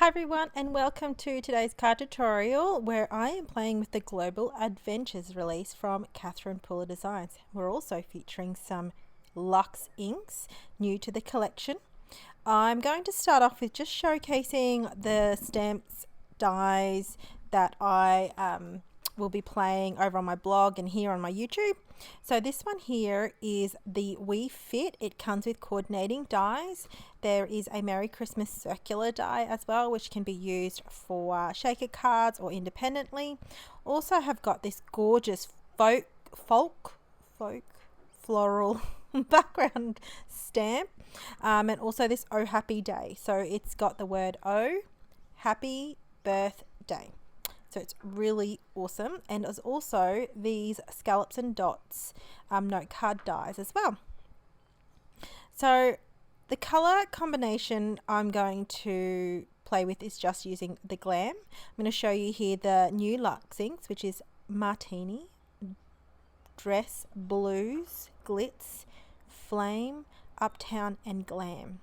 Hi everyone, and welcome to today's card tutorial where I am playing with the Global Adventures release from Catherine Puller Designs. We're also featuring some Luxe inks new to the collection. I'm going to start off with just showcasing the stamps, dies that I will be playing over on my blog and here on my YouTube. So this one here is the We Fit. It comes with coordinating dies. There is a Merry Christmas circular die as well, which can be used for shaker cards or independently. Also have got this gorgeous folk floral background stamp, and also this Oh Happy Day. So it's got the word Oh Happy Birthday. So it's really awesome, and there's also these scallops and dots note card dies as well. So the color combination I'm going to play with is just using the Glam. I'm going to show you here the new Luxe inks, which is Martini, Dress, Blues, Glitz, Flame, Uptown and Glam.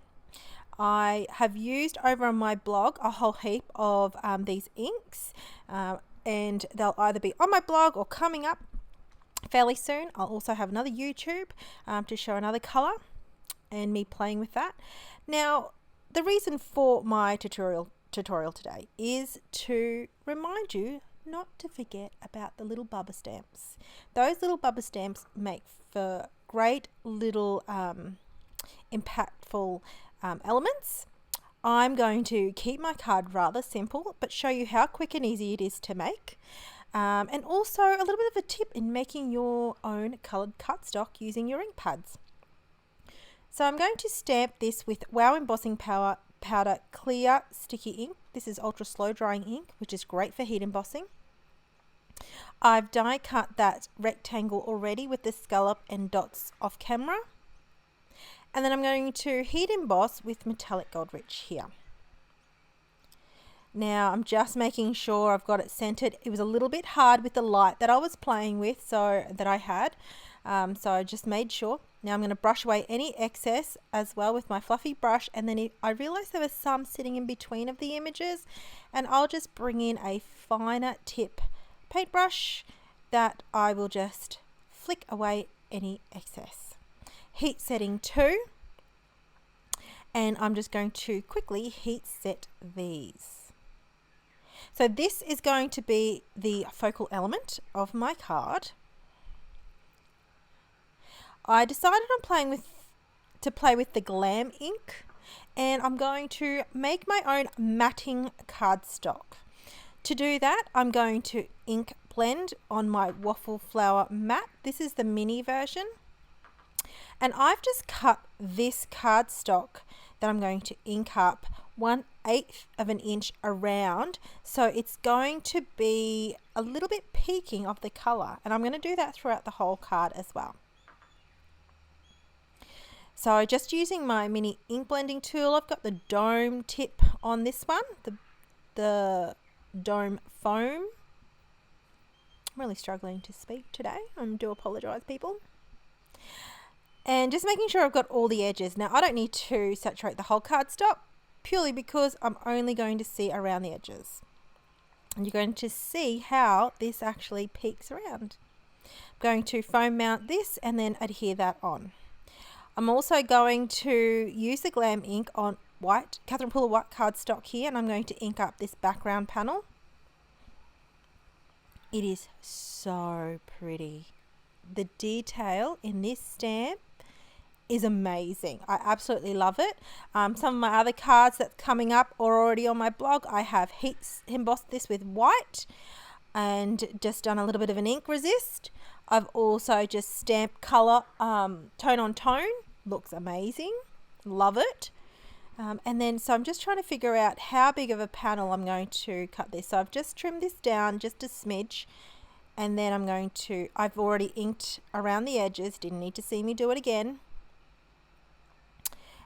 I have used over on my blog a whole heap of these inks, and they'll either be on my blog or coming up fairly soon. I'll also have another YouTube to show another color and me playing with that. Now, the reason for my tutorial today is to remind you not to forget about the little bubba stamps. Those little bubba stamps make for great little impactful elements. I'm going to keep my card rather simple, but show you how quick and easy it is to make. And also a little bit of a tip in making your own coloured cardstock using your ink pads. So I'm going to stamp this with Wow Embossing Powder Clear Sticky Ink. This is ultra slow drying ink, which is great for heat embossing. I've die cut that rectangle already with the scallop and dots off camera. And then I'm going to heat emboss with metallic gold rich here. Now I'm just making sure I've got it centered. It was a little bit hard with the light that I was playing with, so I just made sure. Now I'm going to brush away any excess as well with my fluffy brush, and then I realized there was some sitting in between of the images, and I'll just bring in a finer tip paintbrush that I will just flick away any excess. Heat setting 2, and I'm just going to quickly heat set these. So this is going to be the focal element of my card. I decided on to play with the Glam ink, and I'm going to make my own matting cardstock. To do that, I'm going to ink blend on my waffle flower mat. This is the mini version. And I've just cut this cardstock that I'm going to ink up 1/8 of an inch around, so it's going to be a little bit peaking of the color, and I'm going to do that throughout the whole card as well. So just using my mini ink blending tool, I've got the dome tip on this one, the dome foam. I'm really struggling to speak today. I do apologize, people. And just making sure I've got all the edges. Now I don't need to saturate the whole cardstock, purely because I'm only going to see around the edges. And you're going to see how this actually peeks around. I'm going to foam mount this and then adhere that on. I'm also going to use the Glam ink on white, Catherine Puller white cardstock here, and I'm going to ink up this background panel. It is so pretty. The detail in this stamp is amazing. I absolutely love it. Some of my other cards that's coming up are already on my blog. I have heat embossed this with white and just done a little bit of an ink resist. I've also just stamped color tone on tone. Looks amazing. Love it. And then so I'm just trying to figure out how big of a panel I'm going to cut this. So I've just trimmed this down just a smidge, and then I've already inked around the edges. Didn't need to see me do it again.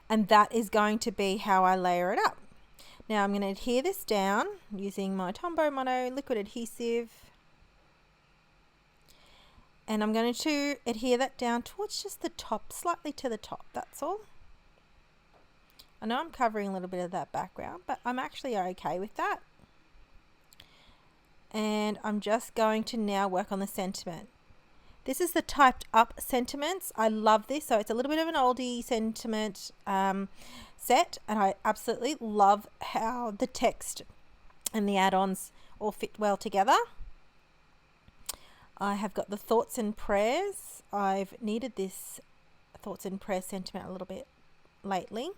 And that is going to be how I layer it up. Now I'm going to adhere this down using my Tombow Mono liquid adhesive. And I'm going to adhere that down towards just the top, slightly to the top, that's all. I know I'm covering a little bit of that background, but I'm actually okay with that. And I'm just going to now work on the sentiment. This is the typed up sentiments. I love this. So it's a little bit of an oldie sentiment set, and I absolutely love how the text and the add-ons all fit well together. I have got the thoughts and prayers. I've needed this thoughts and prayers sentiment a little bit lately.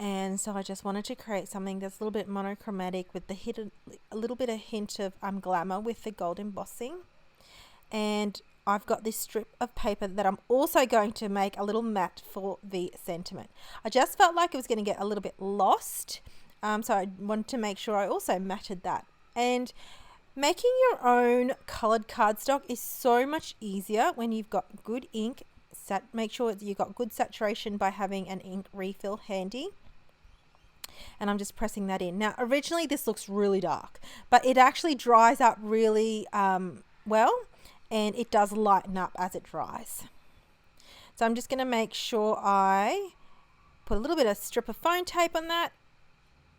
And so I just wanted to create something that's a little bit monochromatic with a little bit of hint of glamour with the gold embossing. And I've got this strip of paper that I'm also going to make a little mat for the sentiment. I just felt like it was going to get a little bit lost. So I wanted to make sure I also matted that. And making your own colored cardstock is so much easier when you've got good ink. Make sure that you've got good saturation by having an ink refill handy. And I'm just pressing that in. Now, originally this looks really dark, but it actually dries up really well, and it does lighten up as it dries. So I'm just going to make sure I put a little bit of strip of foam tape on that,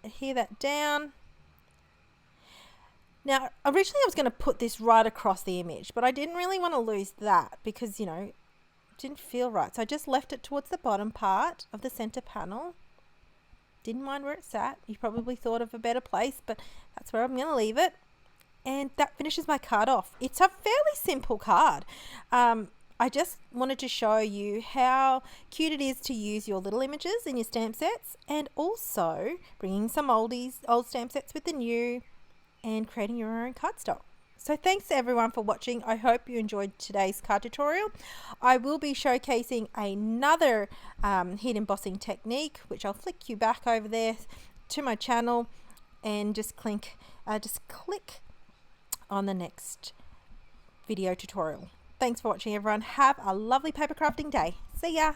adhere that down. Now, originally I was going to put this right across the image, but I didn't really want to lose that because, you know, it didn't feel right. So I just left it towards the bottom part of the center panel. Didn't mind where it sat. You probably thought of a better place, but that's where I'm going to leave it. And that finishes my card off. It's a fairly simple card. I just wanted to show you how cute it is to use your little images in your stamp sets, and also bringing some old stamp sets with the new and creating your own cardstock. So thanks everyone for watching. I hope you enjoyed today's card tutorial. I will be showcasing another heat embossing technique, which I'll flick you back over there to my channel, and just click on the next video tutorial. Thanks for watching everyone. Have a lovely paper crafting day. See ya.